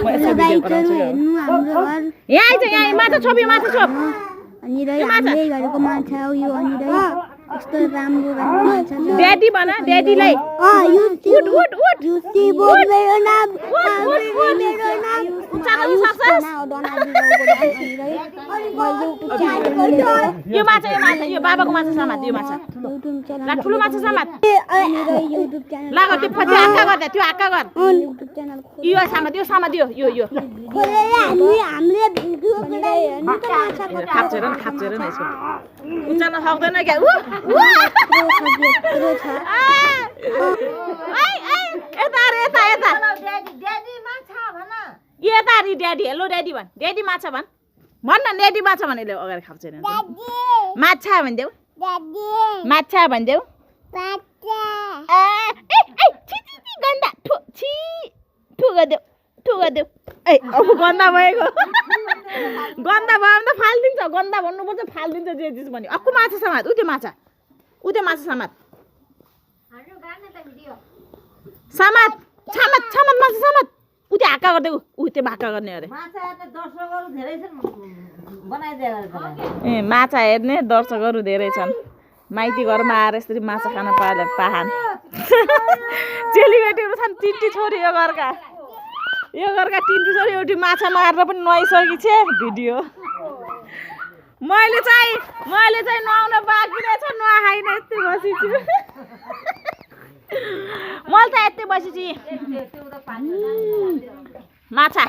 यहाँ आइज यहाँ माछा छोप यो माछा छोप अनि रै हामीले गरेको माछा हो यो अनि रै यस्तो राम्रो राम्रो माछा छ ड्याडी भन ड्याडीलाई युसी युसी मेरो नाम मेरो नाम उचाल्न सक्छ यो माछा यो बाबाको माछा समात यो माछा ला ठुलो माछा समात युट्युब च्यानल ला त्यो पछि आक्का गर्दा त्यो आक्का गर युट्युब च्यानल यो समात यो हामीले भिडियो बनायो नि त माछाको खाप्चेर न यसको उचाल्न सक्दैन क्या यता रे ड्याडी हेलो ड्याडी भन ड्याडी माछा भन न ड्याडी माछा भनेले अगाडि खाप्चेर माछा भनिदेऊ माछा भनिदेऊ गन्दा ठु गरिदेऊ ए अब गन्दा भएको गन्दा भयो भने त फालिदिन्छ गन्दा भन्नुपर्छ फालिदिन्छ जे चिज भन्यो अक्कु माछा समात उ त्यो माछा समात माछा समात उ त्यो हाक्का गर्दै उ त्यो हाक्का गर्ने अरे ए माछा हेर्ने दर्शकहरू धेरै छन् माइती घरमा आएर यसरी माछा खान पाहान चेलीबेटीहरू छन् तिनटी छोरी यो घरका तिनटी छोरी एउटी माछा मारेर पनि नुहाइसकेकी छे भिडियो मैले चाहिँ नुहाउन बाँकी रहेछ नुहाइन यस्तै बसिछु मैले त यस्तै बसिछु माछा